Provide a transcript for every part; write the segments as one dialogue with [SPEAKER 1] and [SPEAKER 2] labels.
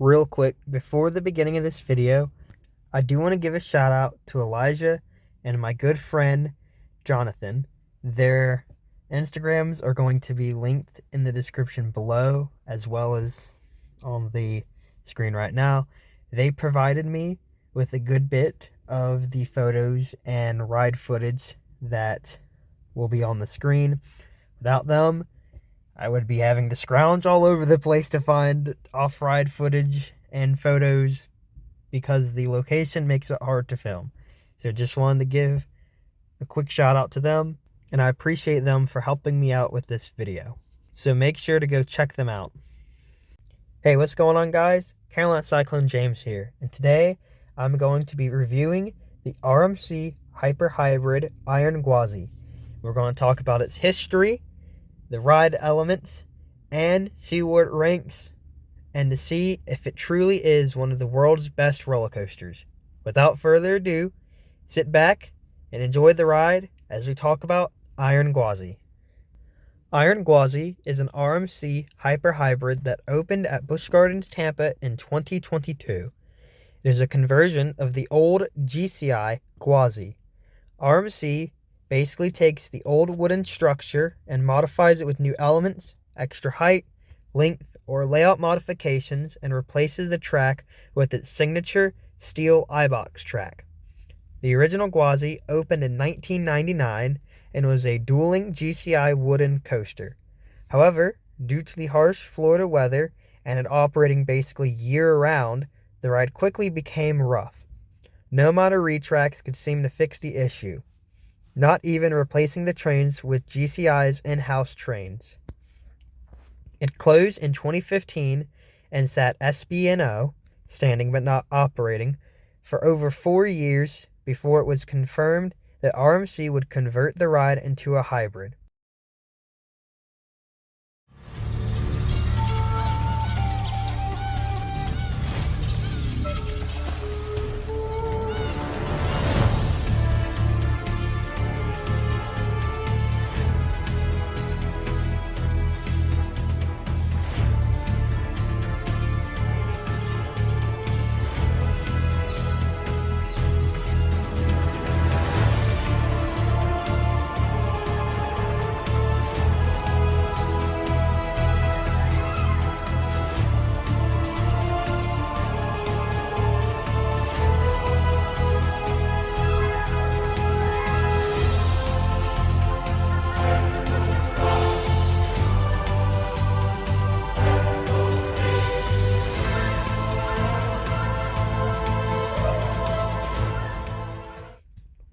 [SPEAKER 1] Real quick, before the beginning of this video, I do want to give a shout out to Elijah and my good friend Jonathan. Their Instagrams are going to be linked in the description below, as well as on the screen right now. They provided me with a good bit of the photos and ride footage that will be on the screen. Without them, I would be having to scrounge all over the place to find off-ride footage and photos because the location makes it hard to film. So just wanted to give a quick shout out to them, and I appreciate them for helping me out with this video. So make sure to go check them out. Hey, what's going on, guys? Carolina Cyclone James here, and today I'm going to be reviewing the RMC Hyper Hybrid Iron Gwazi. We're going to talk about its history, the ride elements, and see where it ranks, and to see if it truly is one of the world's best roller coasters. Without further ado, sit back and enjoy the ride as we talk about Iron Gwazi. Iron Gwazi is an RMC Hyper Hybrid that opened at Busch Gardens, Tampa in 2022. It is a conversion of the old GCI Gwazi. RMC basically takes the old wooden structure and modifies it with new elements, extra height, length, or layout modifications, and replaces the track with its signature steel iBox track. The original Gwazi opened in 1999 and was a dueling GCI wooden coaster. However, due to the harsh Florida weather and it operating basically year-round, the ride quickly became rough. No amount of retracts could seem to fix the issue, not even replacing the trains with GCI's in-house trains. It closed in 2015 and sat SBNO, standing but not operating, for over 4 years before it was confirmed that RMC would convert the ride into a hybrid.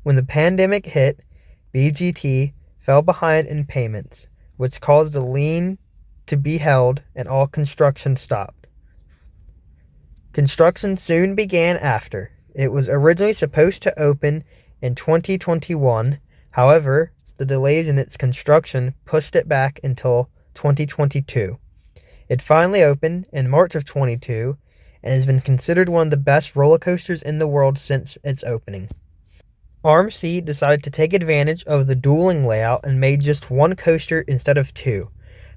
[SPEAKER 1] When the pandemic hit, BGT fell behind in payments, which caused a lien to be held and all construction stopped. Construction soon began after. It was originally supposed to open in 2021. However, the delays in its construction pushed it back until 2022. It finally opened in March of 22 and has been considered one of the best roller coasters in the world since its opening. RMC decided to take advantage of the dueling layout and made just one coaster instead of two.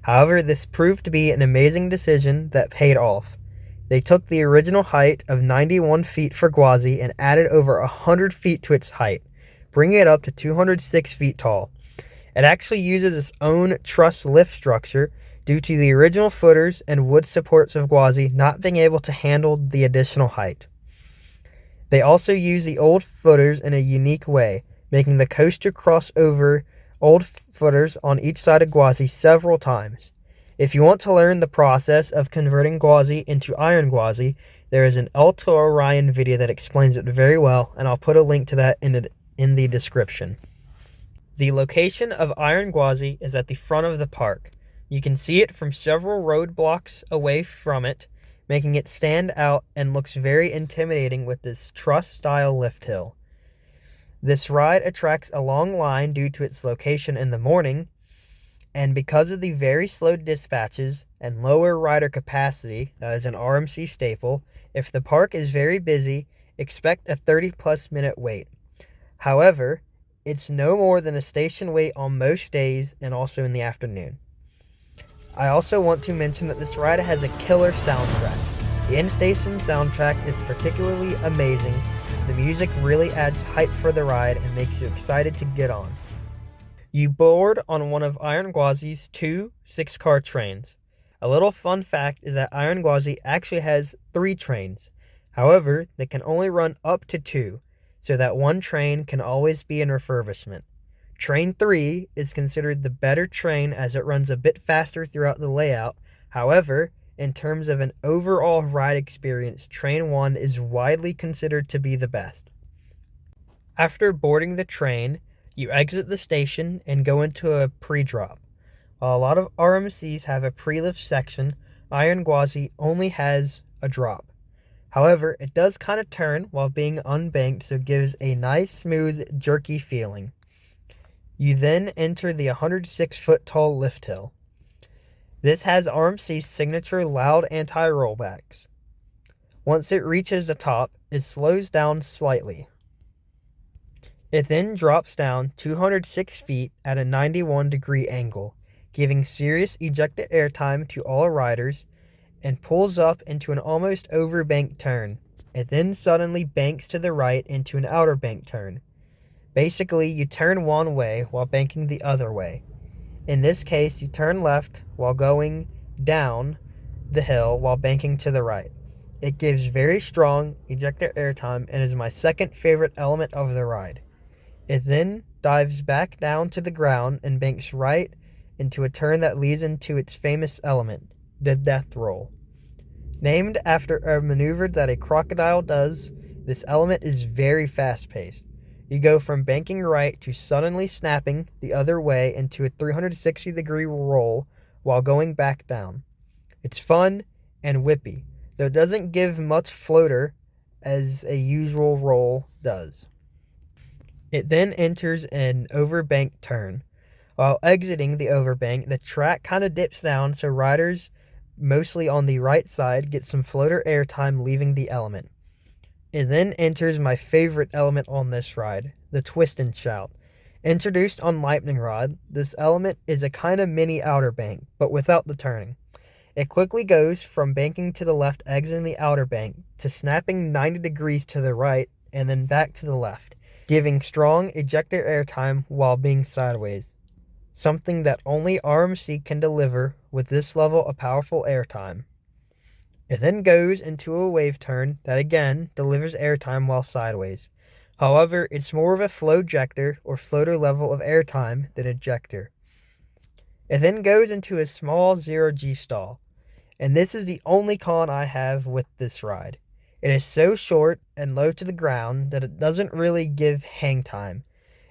[SPEAKER 1] However, this proved to be an amazing decision that paid off. They took the original height of 91 feet for Gwazi and added over 100 feet to its height, bringing it up to 206 feet tall. It actually uses its own truss lift structure due to the original footers and wood supports of Gwazi not being able to handle the additional height. They also use the old footers in a unique way, making the coaster cross over old footers on each side of Gwazi several times. If you want to learn the process of converting Gwazi into Iron Gwazi, there is an ElToroRyan video that explains it very well, and I'll put a link to that in the description. The location of Iron Gwazi is at the front of the park. You can see it from several roadblocks away from it, making it stand out and looks very intimidating with this truss-style lift hill. This ride attracts a long line due to its location in the morning, and because of the very slow dispatches and lower rider capacity, that is an RMC staple, if the park is very busy, expect a 30-plus minute wait. However, it's no more than a station wait on most days and also in the afternoon. I also want to mention that this ride has a killer soundtrack. The in-station soundtrack is particularly amazing. The music really adds hype for the ride and makes you excited to get on. You board on one of Iron Gwazi's 2 6-car trains. A little fun fact is that Iron Gwazi actually has 3 trains. However, they can only run up to 2, so that one train can always be in refurbishment. Train 3 is considered the better train as it runs a bit faster throughout the layout. However, in terms of an overall ride experience, Train 1 is widely considered to be the best. After boarding the train, you exit the station and go into a pre-drop. While a lot of RMCs have a pre-lift section, Iron Gwazi only has a drop. However, it does kind of turn while being unbanked, so it gives a nice, smooth, jerky feeling. You then enter the 106-foot tall lift hill. This has RMC's signature loud anti-rollbacks. Once it reaches the top, it slows down slightly. It then drops down 206 feet at a 91-degree angle, giving serious ejected airtime to all riders, and pulls up into an almost overbanked turn. It then suddenly banks to the right into an outer bank turn. Basically, you turn one way while banking the other way. In this case, you turn left while going down the hill while banking to the right. It gives very strong ejector airtime and is my second favorite element of the ride. It then dives back down to the ground and banks right into a turn that leads into its famous element, the death roll. Named after a maneuver that a crocodile does, this element is very fast-paced. You go from banking right to suddenly snapping the other way into a 360-degree roll while going back down. It's fun and whippy, though it doesn't give much floater as a usual roll does. It then enters an overbank turn. While exiting the overbank, the track kind of dips down, so riders, mostly on the right side, get some floater airtime leaving the element. It then enters my favorite element on this ride, the twist and shout. Introduced on Lightning Rod, this element is a kind of mini outer bank, but without the turning. It quickly goes from banking to the left exiting the outer bank to snapping 90 degrees to the right and then back to the left, giving strong ejector airtime while being sideways. Something that only RMC can deliver with this level of powerful airtime. It then goes into a wave turn that again delivers airtime while sideways. However, it's more of a flowjector or floater level of airtime than ejector. It then goes into a small 0G stall, and this is the only con I have with this ride. It is so short and low to the ground that it doesn't really give hang time.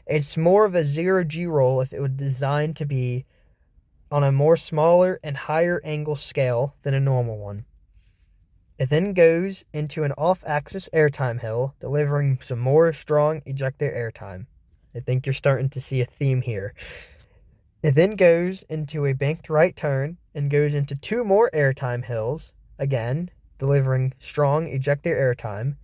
[SPEAKER 1] It's more of a 0G roll if it was designed to be on a more smaller and higher angle scale than a normal one. It then goes into an off-axis airtime hill, delivering some more strong ejector airtime. I think you're starting to see a theme here. It then goes into a banked right turn and goes into 2 more airtime hills, again, delivering strong ejector airtime,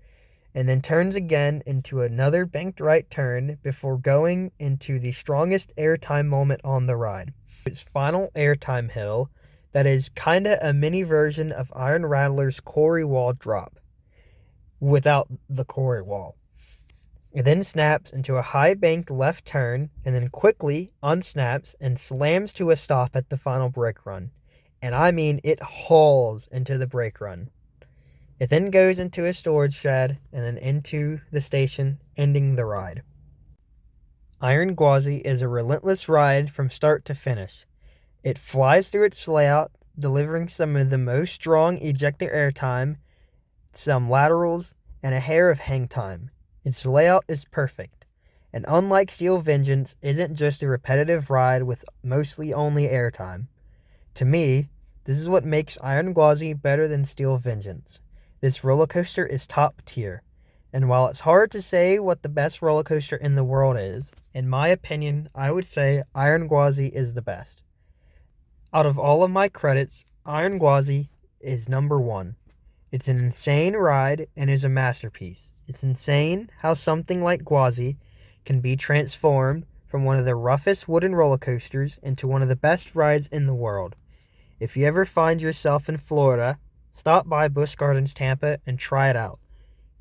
[SPEAKER 1] and then turns again into another banked right turn before going into the strongest airtime moment on the ride. Its final airtime hill that is kinda a mini version of Iron Rattler's quarry wall drop, without the quarry wall. It then snaps into a high banked left turn and then quickly unsnaps and slams to a stop at the final brake run. And I mean, it hauls into the brake run. It then goes into a storage shed and then into the station, ending the ride. Iron Gwazi is a relentless ride from start to finish. It flies through its layout, delivering some of the most strong ejector airtime, some laterals, and a hair of hang time. Its layout is perfect, and unlike Steel Vengeance, isn't just a repetitive ride with mostly only airtime. To me, this is what makes Iron Gwazi better than Steel Vengeance. This roller coaster is top tier, and while it's hard to say what the best roller coaster in the world is, in my opinion, I would say Iron Gwazi is the best. Out of all of my credits, Iron Gwazi is number 1. It's an insane ride and is a masterpiece. It's insane how something like Gwazi can be transformed from one of the roughest wooden roller coasters into one of the best rides in the world. If you ever find yourself in Florida, Stop by Busch Gardens Tampa and try it out.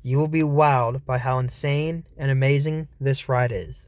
[SPEAKER 1] You will be wowed by how insane and amazing this ride is.